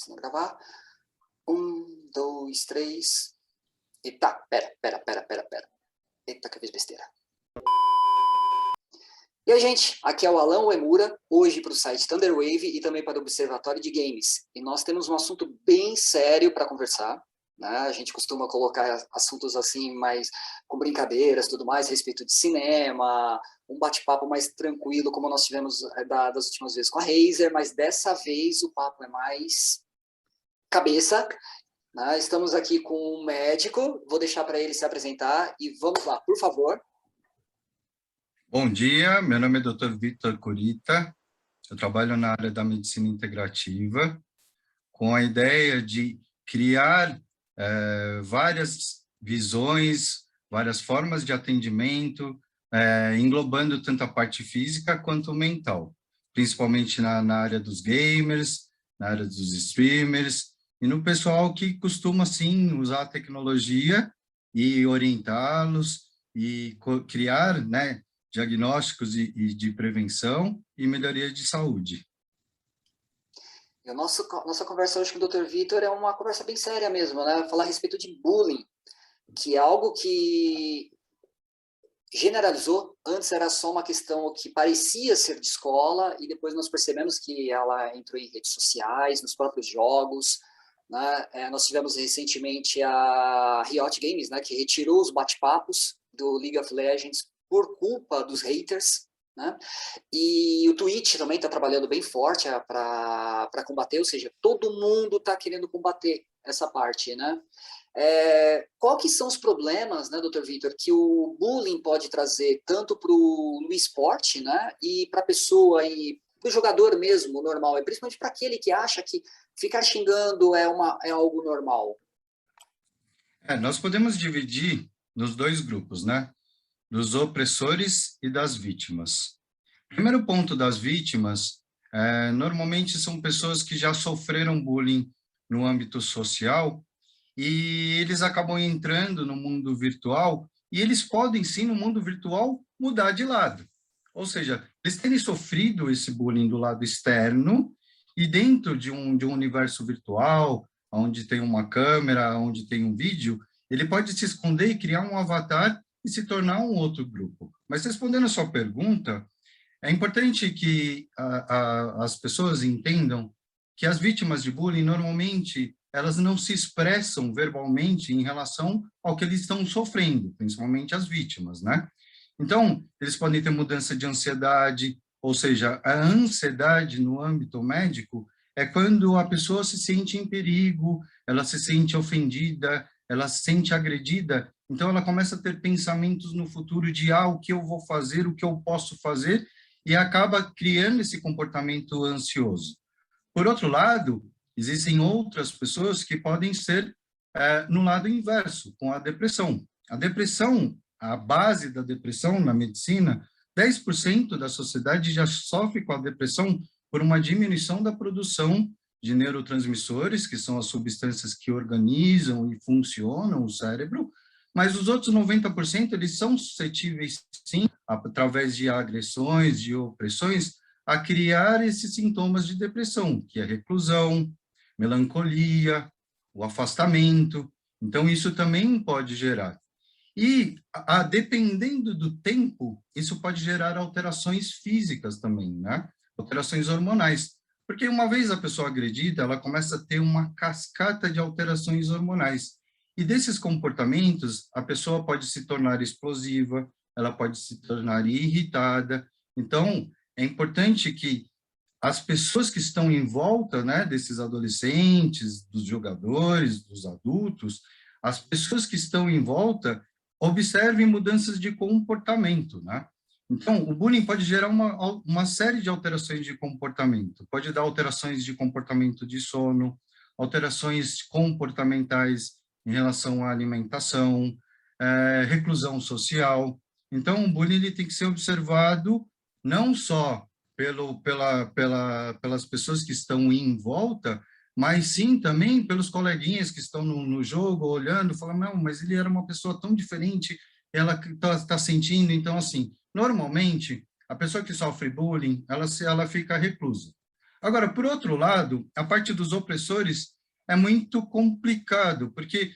começando a gravar. 1, 2, 3. Eita, pera. Eita, que eu fiz besteira. E aí, gente, aqui é o Alan Uemura, hoje para o site Thunderwave e também para o Observatório de Games. E nós temos um assunto bem sério para conversar, né? A gente costuma colocar assuntos assim, mais com brincadeiras, tudo mais, a respeito de cinema, um bate-papo mais tranquilo, como nós tivemos das últimas vezes com a Razer, mas dessa vez o papo é mais cabeça, né? Estamos aqui com um médico, vou deixar para ele se apresentar e vamos lá, por favor. Bom dia, meu nome é Dr. Vitor Curita, eu trabalho na área da medicina integrativa, com a ideia de criar várias visões, várias formas de atendimento, englobando tanto a parte física quanto mental, principalmente na área dos gamers, na área dos streamers, e no pessoal que costuma, sim, usar a tecnologia e orientá-los e criar, né, diagnósticos e de prevenção e melhoria de saúde. E nossa conversa hoje com o Dr. Vitor é uma conversa bem séria mesmo, né? Falar a respeito de bullying, que é algo que generalizou. Antes era só uma questão que parecia ser de escola e depois nós percebemos que ela entrou em redes sociais, nos próprios jogos, né? Nós tivemos recentemente a Riot Games, né, que retirou os bate-papos do League of Legends por culpa dos haters, né? E o Twitch também está trabalhando bem forte para combater, ou seja, todo mundo está querendo combater essa parte, né? Qual que são os problemas, né, Dr. Vitor, que o bullying pode trazer tanto para o esporte, né, e para a pessoa, e para o jogador mesmo, normal, e principalmente para aquele que acha que ficar xingando é algo normal? Nós podemos dividir nos dois grupos, né? Dos opressores e das vítimas. Primeiro ponto das vítimas, normalmente são pessoas que já sofreram bullying no âmbito social e eles acabam entrando no mundo virtual e eles podem, sim, no mundo virtual, mudar de lado. Ou seja, eles terem sofrido esse bullying do lado externo e dentro de um universo virtual, onde tem uma câmera, onde tem um vídeo, ele pode se esconder e criar um avatar e se tornar um outro grupo. Mas respondendo a sua pergunta, é importante que as pessoas entendam que as vítimas de bullying, normalmente, elas não se expressam verbalmente em relação ao que eles estão sofrendo, principalmente as vítimas, né? Então, eles podem ter mudança de ansiedade, ou seja, a ansiedade no âmbito médico é quando a pessoa se sente em perigo, ela se sente ofendida, ela se sente agredida, então ela começa a ter pensamentos no futuro de o que eu vou fazer, o que eu posso fazer, e acaba criando esse comportamento ansioso. Por outro lado, existem outras pessoas que podem ser no lado inverso, com a depressão. A depressão, a base da depressão na medicina, 10% da sociedade já sofre com a depressão por uma diminuição da produção de neurotransmissores, que são as substâncias que organizam e funcionam o cérebro, mas os outros 90%, eles são suscetíveis, sim, através de agressões, de opressões, a criar esses sintomas de depressão, que é a reclusão, melancolia, o afastamento. Então, isso também pode gerar. E, dependendo do tempo, isso pode gerar alterações físicas também, né? Alterações hormonais. Porque uma vez a pessoa agredida, ela começa a ter uma cascata de alterações hormonais. E desses comportamentos, a pessoa pode se tornar explosiva, ela pode se tornar irritada. Então, é importante que as pessoas que estão em volta, né, desses adolescentes, dos jogadores, dos adultos, as pessoas que estão em volta observem mudanças de comportamento, né? Então, o bullying pode gerar uma série de alterações de comportamento. Pode dar alterações de comportamento de sono, alterações comportamentais em relação à alimentação, reclusão social. Então, o bullying ele tem que ser observado não só pelas pessoas que estão em volta, mas sim também pelos coleguinhas que estão no jogo, olhando, falando, não, mas ele era uma pessoa tão diferente, ela está sentindo. Então, assim, normalmente, a pessoa que sofre bullying, ela fica reclusa. Agora, por outro lado, a parte dos opressores é muito complicado, porque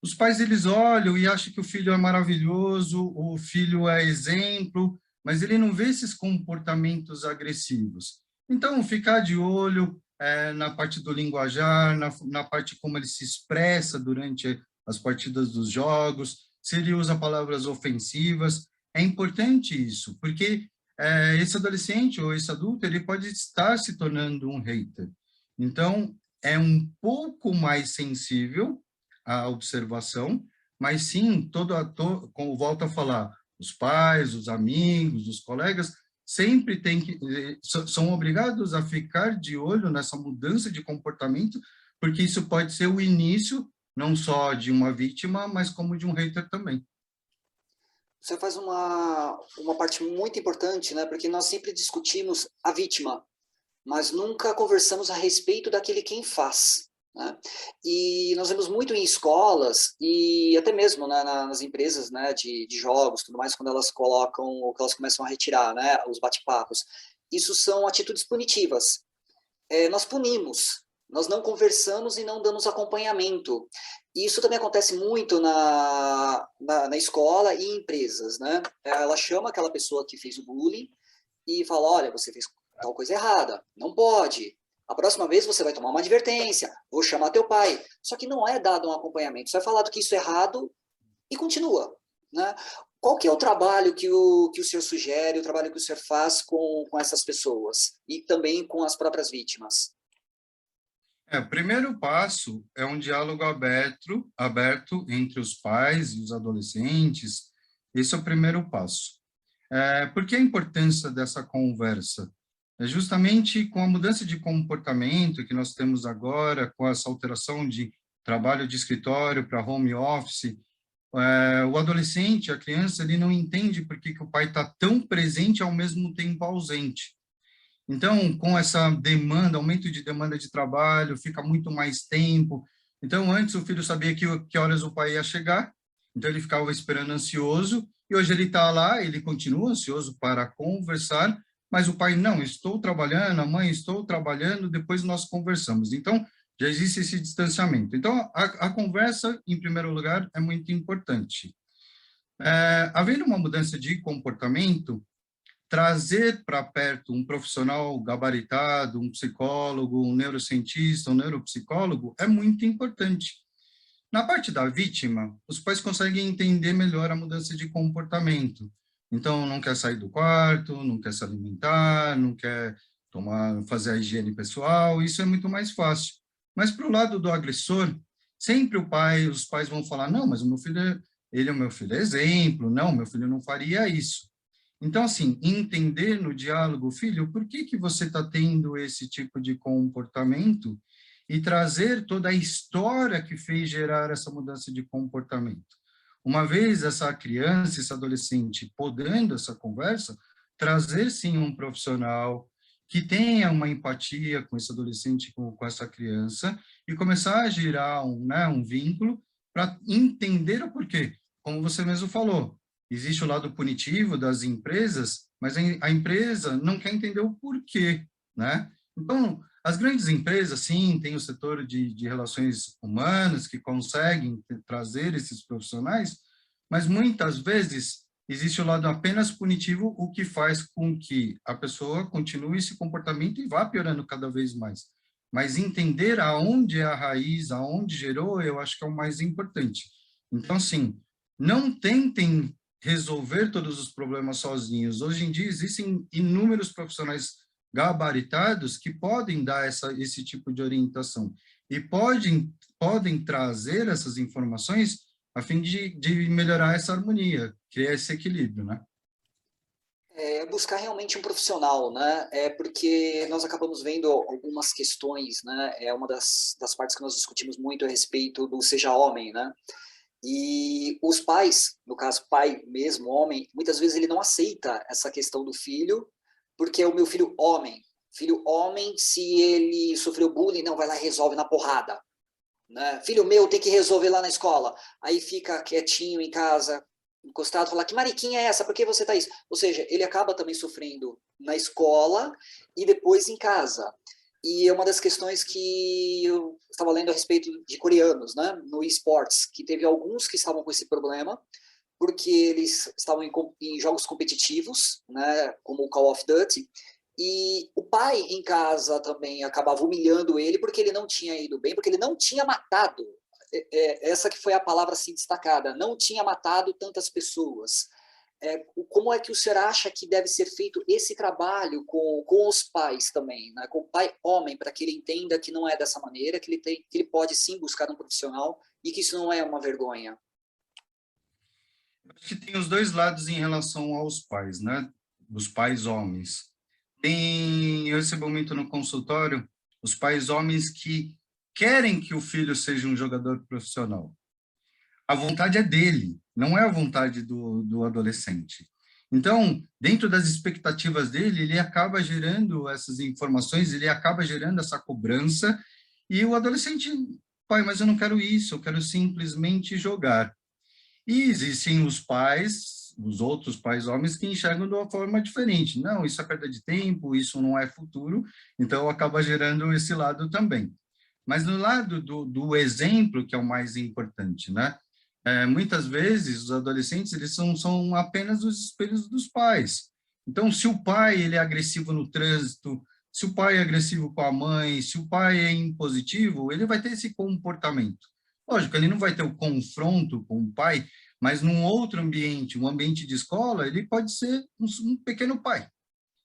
os pais, eles olham e acham que o filho é maravilhoso, o filho é exemplo, mas ele não vê esses comportamentos agressivos. Então, ficar de olho na parte do linguajar, na parte como ele se expressa durante as partidas dos jogos, se ele usa palavras ofensivas. É importante isso, porque esse adolescente ou esse adulto, ele pode estar se tornando um hater. Então, é um pouco mais sensível à observação, mas sim, como volto a falar, os pais, os amigos, os colegas, sempre são obrigados a ficar de olho nessa mudança de comportamento, porque isso pode ser o início, não só de uma vítima, mas como de um hater também. Você faz uma parte muito importante, né? Porque nós sempre discutimos a vítima, mas nunca conversamos a respeito daquele quem faz. Né? E nós vemos muito em escolas e até mesmo, né, nas empresas, né, de jogos, tudo mais, quando elas colocam, ou que elas começam a retirar, né, os bate-papos. Isso são atitudes punitivas. Nós punimos, nós não conversamos e não damos acompanhamento. E isso também acontece muito na escola e em empresas. Né? Ela chama aquela pessoa que fez o bullying e fala, olha, você fez tal coisa errada, não pode. A próxima vez você vai tomar uma advertência, vou chamar teu pai. Só que não é dado um acompanhamento, só é falado que isso é errado e continua. Né? Qual que é o trabalho que o senhor sugere, o trabalho que o senhor faz com essas pessoas e também com as próprias vítimas? O primeiro passo é um diálogo aberto entre os pais e os adolescentes. Esse é o primeiro passo. Por que a importância dessa conversa? É justamente com a mudança de comportamento que nós temos agora, com essa alteração de trabalho de escritório para home office, o adolescente, a criança, ele não entende por que o pai está tão presente ao mesmo tempo ausente. Então, com essa demanda, aumento de demanda de trabalho, fica muito mais tempo. Então, antes o filho sabia que horas o pai ia chegar, então ele ficava esperando ansioso, e hoje ele está lá, ele continua ansioso para conversar, mas o pai, não, estou trabalhando, a mãe, estou trabalhando, depois nós conversamos. Então, já existe esse distanciamento. Então, a conversa, em primeiro lugar, é muito importante. Havendo uma mudança de comportamento, trazer para perto um profissional gabaritado, um psicólogo, um neurocientista, um neuropsicólogo, é muito importante. Na parte da vítima, os pais conseguem entender melhor a mudança de comportamento. Então, não quer sair do quarto, não quer se alimentar, não quer fazer a higiene pessoal, isso é muito mais fácil. Mas para o lado do agressor, sempre os pais vão falar, não, mas o meu filho, ele é o meu filho exemplo, não, meu filho não faria isso. Então, assim, entender no diálogo, filho, por que você está tendo esse tipo de comportamento e trazer toda a história que fez gerar essa mudança de comportamento. Uma vez essa criança, esse adolescente podendo essa conversa, trazer sim um profissional que tenha uma empatia com esse adolescente, com essa criança, e começar a gerar um vínculo para entender o porquê. Como você mesmo falou, existe o lado punitivo das empresas, mas a empresa não quer entender o porquê, né? Então, as grandes empresas, sim, têm o setor de relações humanas que conseguem trazer esses profissionais, mas muitas vezes existe o lado apenas punitivo, o que faz com que a pessoa continue esse comportamento e vá piorando cada vez mais. Mas entender aonde é a raiz, aonde gerou, eu acho que é o mais importante. Então, sim, não tentem resolver todos os problemas sozinhos. Hoje em dia existem inúmeros profissionais gabaritados que podem dar esse tipo de orientação e podem trazer essas informações a fim de melhorar essa harmonia, criar esse equilíbrio, né? Buscar realmente um profissional, né? Porque nós acabamos vendo algumas questões, né? É uma das partes que nós discutimos muito a respeito do seja homem, né? E os pais, no caso, pai mesmo, homem, muitas vezes ele não aceita essa questão do filho, porque é o meu filho homem. Filho homem, se ele sofreu bullying, não, vai lá e resolve na porrada. Né? Filho meu, tem que resolver lá na escola. Aí fica quietinho em casa, encostado, fala, que mariquinha é essa? Por que você tá isso? Ou seja, ele acaba também sofrendo na escola e depois em casa. E é uma das questões que eu estava lendo a respeito de coreanos, né, no esportes, que teve alguns que estavam com esse problema, porque eles estavam em jogos competitivos, né, como o Call of Duty, e o pai em casa também acabava humilhando ele porque ele não tinha ido bem, porque ele não tinha matado, essa que foi a palavra assim destacada, não tinha matado tantas pessoas. Como é que o senhor acha que deve ser feito esse trabalho com os pais também, né? Com o pai homem, para que ele entenda que não é dessa maneira, que ele pode sim buscar um profissional e que isso não é uma vergonha? Acho que tem os dois lados em relação aos pais, né? Os pais homens. Eu recebo muito no consultório os pais homens que querem que o filho seja um jogador profissional. A vontade é dele, não é a vontade do adolescente. Então, dentro das expectativas dele, ele acaba gerando essas informações, ele acaba gerando essa cobrança, e o adolescente, pai, mas eu não quero isso, eu quero simplesmente jogar. E existem os pais, os outros pais homens, que enxergam de uma forma diferente. Não, isso é perda de tempo, isso não é futuro, então acaba gerando esse lado também. Mas no lado do exemplo, que é o mais importante, né? Muitas vezes os adolescentes eles são apenas os espelhos dos pais. Então, se o pai ele é agressivo no trânsito, se o pai é agressivo com a mãe, se o pai é impositivo, ele vai ter esse comportamento. Lógico, ele não vai ter o confronto com o pai, mas num outro ambiente, um ambiente de escola, ele pode ser um pequeno pai.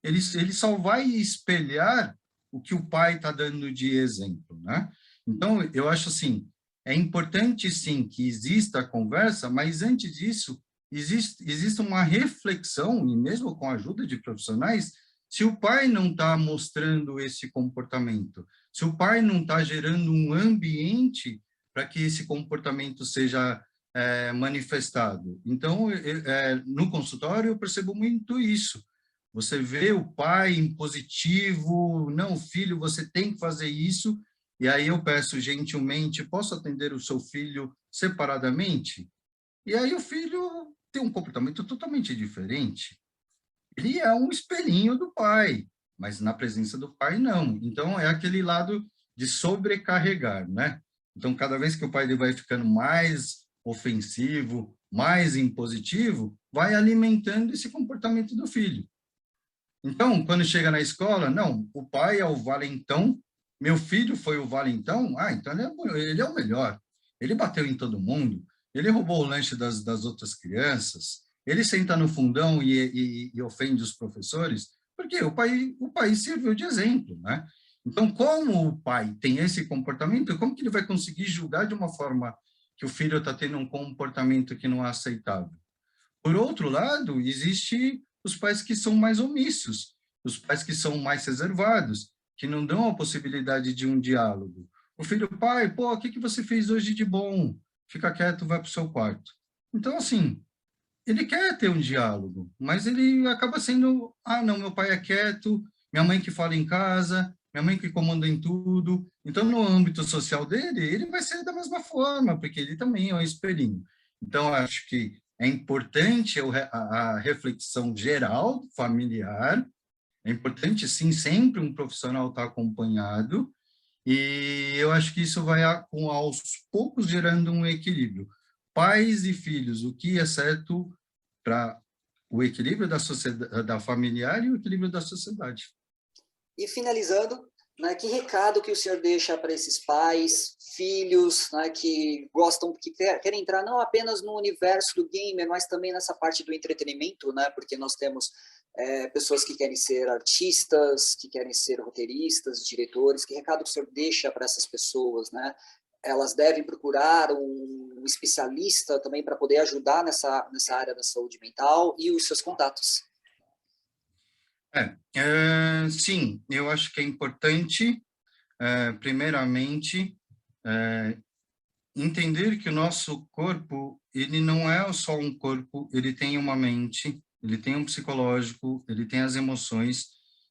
Ele só vai espelhar o que o pai está dando de exemplo, né? Então, eu acho assim, é importante sim que exista a conversa, mas antes disso, existe uma reflexão, e mesmo com a ajuda de profissionais, se o pai não está mostrando esse comportamento, se o pai não está gerando um ambiente para que esse comportamento seja manifestado. Então, no consultório, eu percebo muito isso. Você vê o pai impositivo, não, filho, você tem que fazer isso, e aí eu peço gentilmente, posso atender o seu filho separadamente? E aí o filho tem um comportamento totalmente diferente. Ele é um espelhinho do pai, mas na presença do pai, não. Então, é aquele lado de sobrecarregar, né? Então, cada vez que o pai ele vai ficando mais ofensivo, mais impositivo, vai alimentando esse comportamento do filho. Então, quando chega na escola, não, o pai é o valentão, meu filho foi o valentão, então ele é o melhor. Ele bateu em todo mundo, ele roubou o lanche das outras crianças, ele senta no fundão e ofende os professores, porque o pai serviu de exemplo, né? Então, como o pai tem esse comportamento, como que ele vai conseguir julgar de uma forma que o filho está tendo um comportamento que não é aceitável? Por outro lado, existe os pais que são mais omissos, os pais que são mais reservados, que não dão a possibilidade de um diálogo. O filho, pai, pô, o que que você fez hoje de bom? Fica quieto, vai para o seu quarto. Então, assim, ele quer ter um diálogo, mas ele acaba sendo, não, meu pai é quieto, minha mãe que fala em casa, minha mãe que comanda em tudo. Então, no âmbito social dele, ele vai ser da mesma forma, porque ele também é um espelhinho. Então, acho que é importante a reflexão geral familiar, é importante, sim, sempre um profissional estar acompanhado, e eu acho que isso vai, aos poucos, gerando um equilíbrio. Pais e filhos, o que é certo para o equilíbrio da sociedade, da familiar e o equilíbrio da sociedade. E finalizando, né, que recado que o senhor deixa para esses pais, filhos, né, que gostam, que querem entrar não apenas no universo do gamer, mas também nessa parte do entretenimento, né, porque nós temos pessoas que querem ser artistas, que querem ser roteiristas, diretores. Que recado que o senhor deixa para essas pessoas, né? Elas devem procurar um especialista também para poder ajudar nessa área da saúde mental e os seus contatos. Sim, eu acho que é importante, primeiramente, entender que o nosso corpo, ele não é só um corpo, ele tem uma mente, ele tem um psicológico, ele tem as emoções.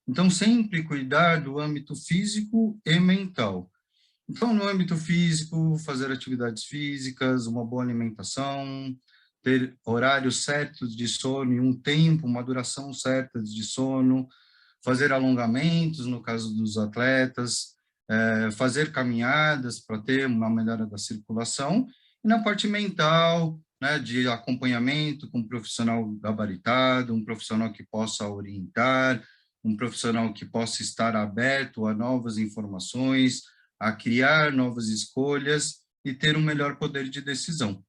Então, sempre cuidar do âmbito físico e mental. Então, no âmbito físico, fazer atividades físicas, uma boa alimentação, ter horários certos de sono e um tempo, uma duração certa de sono, fazer alongamentos, no caso dos atletas, fazer caminhadas para ter uma melhora da circulação, e na parte mental, né, de acompanhamento com um profissional gabaritado, um profissional que possa orientar, um profissional que possa estar aberto a novas informações, a criar novas escolhas e ter um melhor poder de decisão.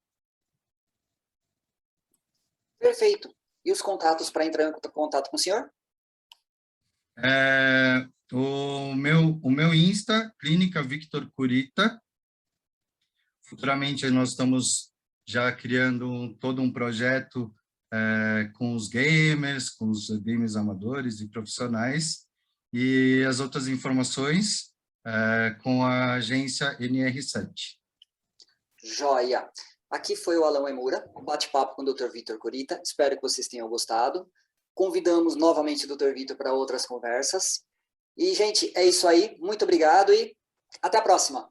Perfeito. E os contatos para entrar em contato com o senhor? O meu Insta, Clínica Victor Curita. Futuramente nós estamos já criando todo um projeto com os gamers amadores e profissionais, e as outras informações com a agência NR7. Joia! Aqui foi o Alan Emura, um bate-papo com o Dr. Victor Curita. Espero que vocês tenham gostado. Convidamos novamente o Dr. Victor para outras conversas. E, gente, é isso aí. Muito obrigado e até a próxima!